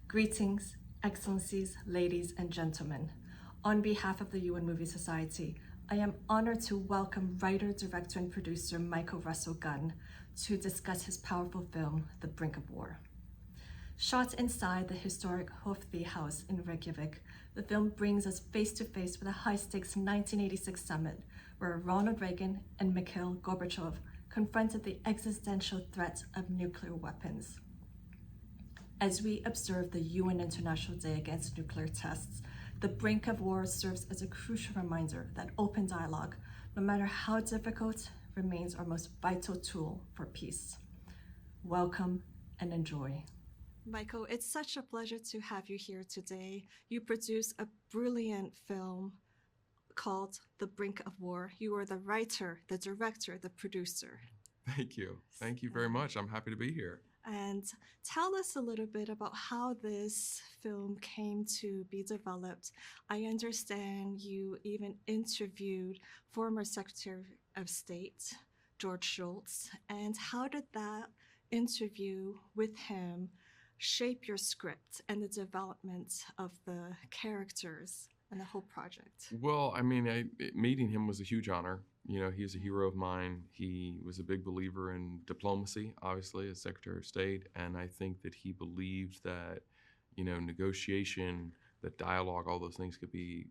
Greetings, Excellencies, ladies and gentlemen. On behalf of the UN Movie Society, I am honored to welcome writer, director, and producer Michael Russell Gunn to discuss his powerful film, The Brink of War. Shot inside the historic Höfði House in Reykjavík, the film brings us face to face with a high-stakes 1986 summit where Ronald Reagan and Mikhail Gorbachev confronted the existential threat of nuclear weapons. As we observe the UN International Day Against Nuclear Tests, The Brink of War serves as a crucial reminder that open dialogue, no matter how difficult, remains our most vital tool for peace. Welcome and enjoy. Michael, it's such a pleasure to have you here today. You produce a brilliant film called The Brink of War. You are the writer, the director, the producer. Thank you. Thank you very much. I'm happy to be here. And tell us a little bit about how this film came to be developed. I understand you even interviewed former Secretary of State, George Shultz, and how did that interview with him shape your script and the development of the characters and the whole project? Well, I mean, meeting him was a huge honor. You know, he's a hero of mine. He was a big believer in diplomacy, obviously, as Secretary of State. And I think that he believed that, you know, negotiation, that dialogue, all those things could be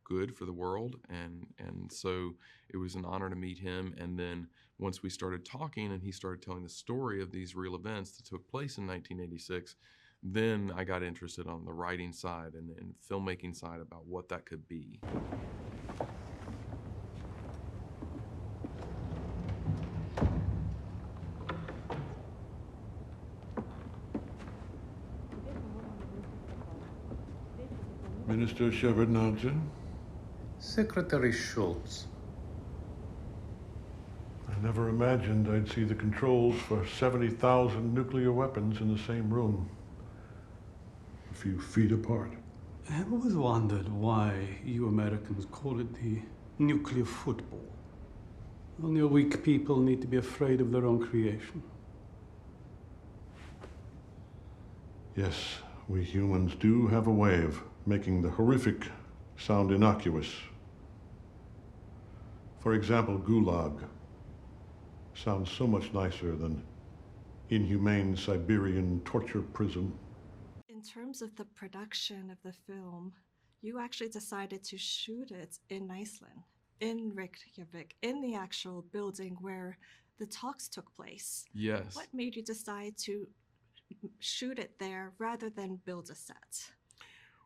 good for the world. And so it was an honor to meet him. And then once we started talking and he started telling the story of these real events that took place in 1986, then I got interested on the writing side and filmmaking side about what that could be. Minister Shevardnadze. Secretary Shultz. I never imagined I'd see the controls for 70,000 nuclear weapons in the same room, a few feet apart. I have always wondered why you Americans call it the nuclear football. Only weak people need to be afraid of their own creation. Yes, we humans do have a way of making the horrific sound innocuous. For example, Gulag sounds so much nicer than inhumane Siberian torture prison. In terms of the production of the film, you actually decided to shoot it in Iceland, in Reykjavík, in the actual building where the talks took place. Yes. What made you decide to shoot it there rather than build a set?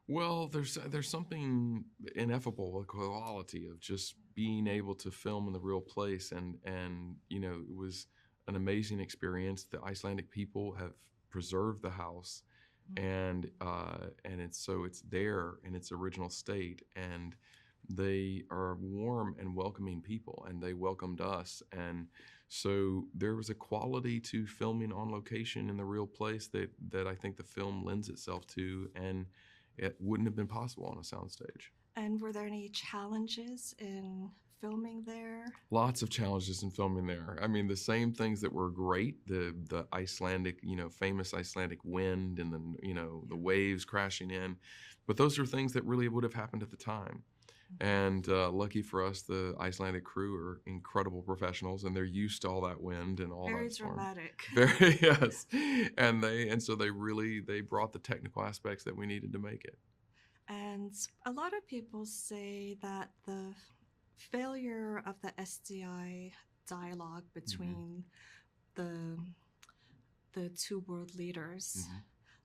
Well, there's something ineffable, a quality of just being able to film in the real place, and you know, it was an amazing experience. The Icelandic people have preserved the house, and it's there in its original state, and they are warm and welcoming people, and they welcomed us, and so there was a quality to filming on location in the real place that I think the film lends itself to, and it wouldn't have been possible on a soundstage. And were there any challenges in filming there? Lots of challenges in filming there. I mean, the same things that were great, the Icelandic, you know, famous Icelandic wind and the waves crashing in, but those are things that really would have happened at the time. And lucky for us, the Icelandic crew are incredible professionals, and they're used to all that wind and all Very that storm. dramatic. Very, yes. And so they brought the technical aspects that we needed to make it. And a lot of people say that the failure of the SDI dialogue between the two world leaders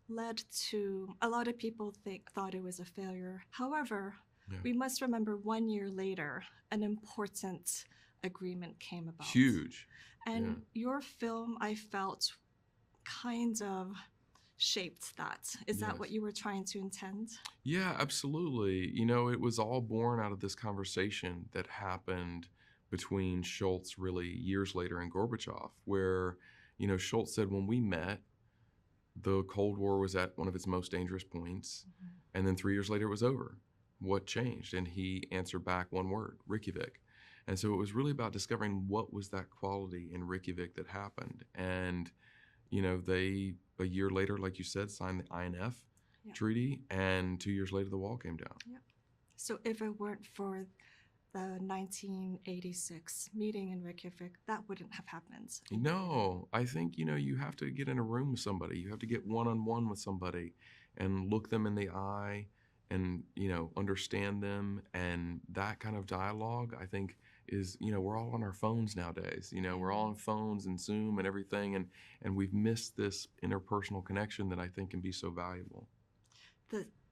led to a lot of people thought it was a failure. However, we must remember 1 year later, an important agreement came about. Huge. And your film, I felt, kind of shaped that. Is that what you were trying to intend? Yeah, absolutely. You know, it was all born out of this conversation that happened between Shultz really years later and Gorbachev, where, you know, Shultz said when we met, the Cold War was at one of its most dangerous points, and then 3 years later it was over. what changed? And he answered back one word, Reykjavík. And so it was really about discovering what was that quality in Reykjavík that happened. And, they, a year later, like you said, signed the INF Treaty, and 2 years later, the wall came down. Yeah. So if it weren't for the 1986 meeting in Reykjavik, that wouldn't have happened. No, I think, you have to get in a room with somebody. You have to get one-on-one with somebody and look them in the eye and, understand them. And that kind of dialogue, I think, is, we're all on our phones nowadays. We're all on phones and Zoom and everything. And we've missed this interpersonal connection that I think can be so valuable.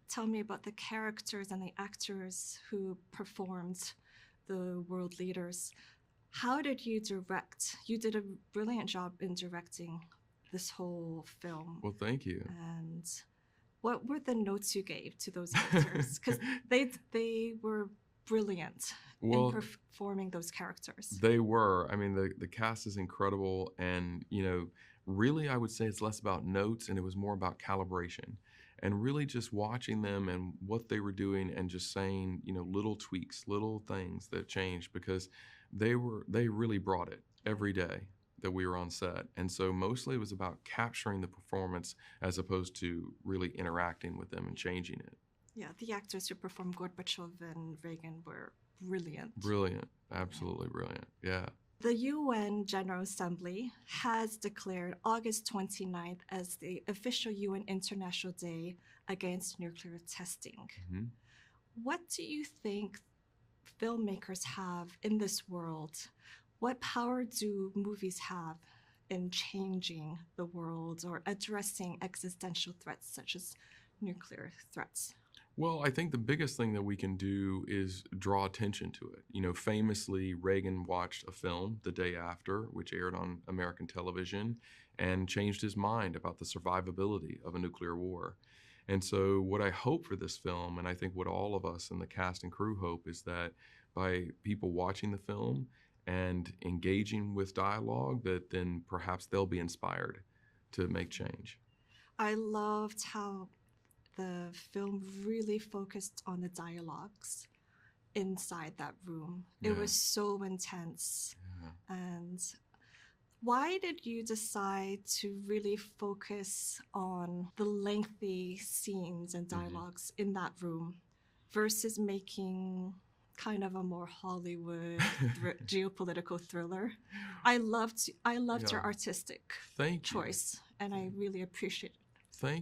Tell me about the characters and the actors who performed the world leaders. How did you direct? You did a brilliant job in directing this whole film. Well, thank you. And what were the notes you gave to those actors? Because they were brilliant in performing those characters. They were. I mean, the cast is incredible. And, really, I would say it's less about notes and it was more about calibration. And really just watching them and what they were doing and just saying, little tweaks, little things that changed, because they really brought it every day that we were on set. And so mostly it was about capturing the performance as opposed to really interacting with them and changing it. Yeah, the actors who performed Gorbachev and Reagan were brilliant. Brilliant. Absolutely brilliant. Yeah. The UN General Assembly has declared August 29th as the official UN International Day against nuclear testing. Mm-hmm. What do you think filmmakers have in this world? What power do movies have in changing the world or addressing existential threats such as nuclear threats? Well, I think the biggest thing that we can do is draw attention to it. Famously, Reagan watched a film the day after, which aired on American television, and changed his mind about the survivability of a nuclear war. And so what I hope for this film, and I think what all of us in the cast and crew hope, is that by people watching the film and engaging with dialogue, that then perhaps they'll be inspired to make change. I loved how the film really focused on the dialogues inside that room. Yeah. It was so intense. Yeah. And why did you decide to really focus on the lengthy scenes and dialogues in that room versus making kind of a more Hollywood geopolitical thriller? I loved your artistic choice, and I really appreciate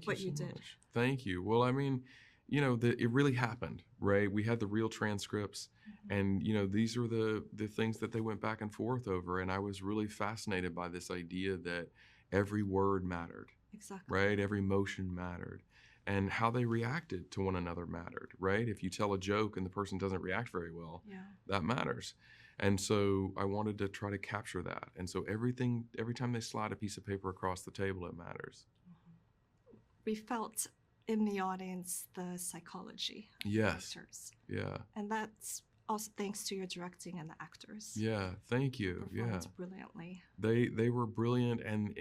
what you did. Much. Thank you. Well, I mean, it really happened, right? We had the real transcripts, and these are the things that they went back and forth over, and I was really fascinated by this idea that every word mattered. Exactly. Right? Every motion mattered, and how they reacted to one another mattered, right? If you tell a joke and the person doesn't react very well, that matters. And so I wanted to try to capture that. And so every time they slide a piece of paper across the table, it matters. We felt in the audience the psychology of the actors. Yeah. And that's also thanks to your directing and the actors. Yeah, thank you. Performed brilliantly. They were brilliant, and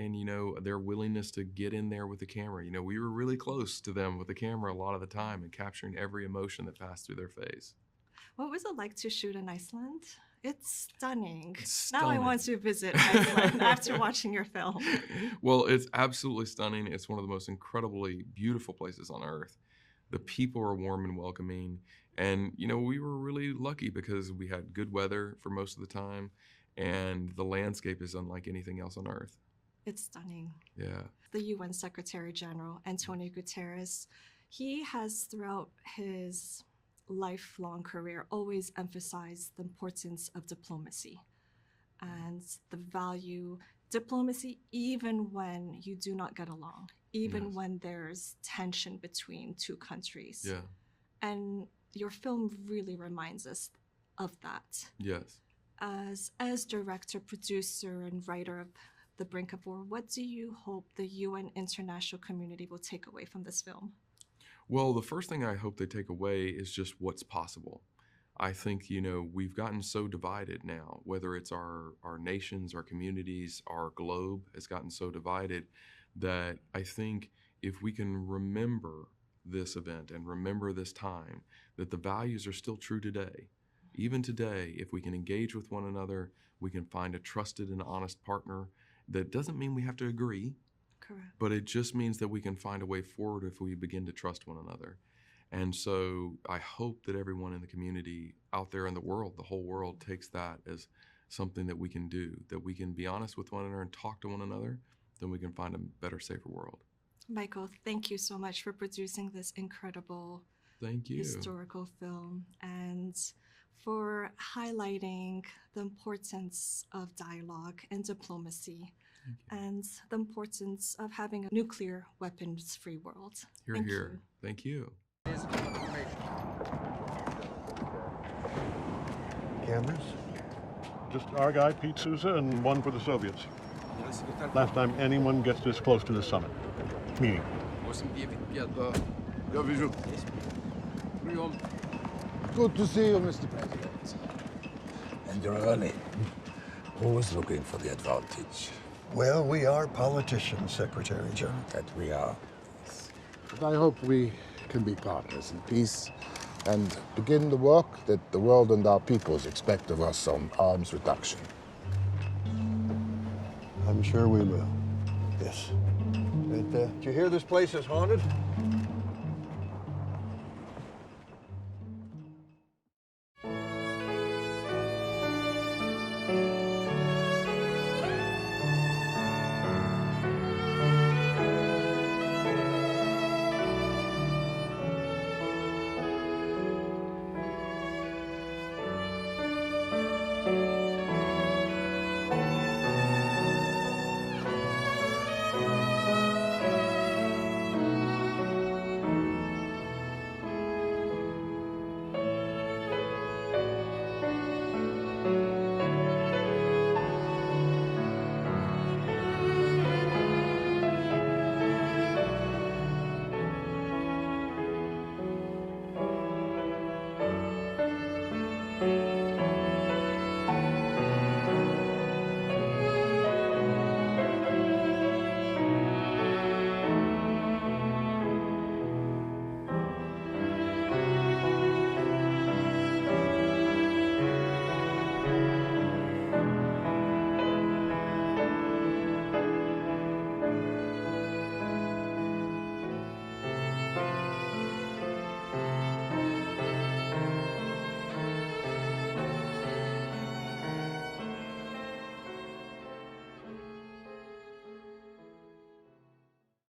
their willingness to get in there with the camera. We were really close to them with the camera a lot of the time and capturing every emotion that passed through their face. What was it like to shoot in Iceland? It's stunning. Stunning. Now I want to visit Iceland after watching your film. Well, it's absolutely stunning. It's one of the most incredibly beautiful places on earth. The people are warm and welcoming. And, we were really lucky because we had good weather for most of the time. And the landscape is unlike anything else on earth. It's stunning. Yeah. The UN Secretary General, Antonio Guterres, he has throughout his lifelong career always emphasized the importance of diplomacy and the value diplomacy even when you do not get along, even when there's tension between two countries. Yeah. And your film really reminds us of that. Yes. As director, producer, and writer of The Brink of War, what do you hope the UN international community will take away from this film? Well, the first thing I hope they take away is just what's possible. I think, we've gotten so divided now, whether it's our nations, our communities, our globe has gotten so divided that I think if we can remember this event and remember this time, that the values are still true today. Even today, if we can engage with one another, we can find a trusted and honest partner. That doesn't mean we have to agree, Correct. but it just means that we can find a way forward if we begin to trust one another. And so I hope that everyone in the community out there in the world, the whole world, takes that as something that we can do, that we can be honest with one another and talk to one another, then we can find a better, safer world. Michael, thank you so much for producing this incredible Thank you. historical film and for highlighting the importance of dialogue and diplomacy and the importance of having a nuclear weapons-free world. Hear, Thank hear. you. Thank you. Cameras? Just our guy, Pete Souza, and one for the Soviets. Last time anyone gets this close to the summit. Meeting. Good to see you, Mr. President. And you're early. Always looking for the advantage. Well, we are politicians, Secretary General. That we are. But I hope we can be partners in peace and begin the work that the world and our peoples expect of us on arms reduction. I'm sure we will. Yes. Did you hear this place is haunted?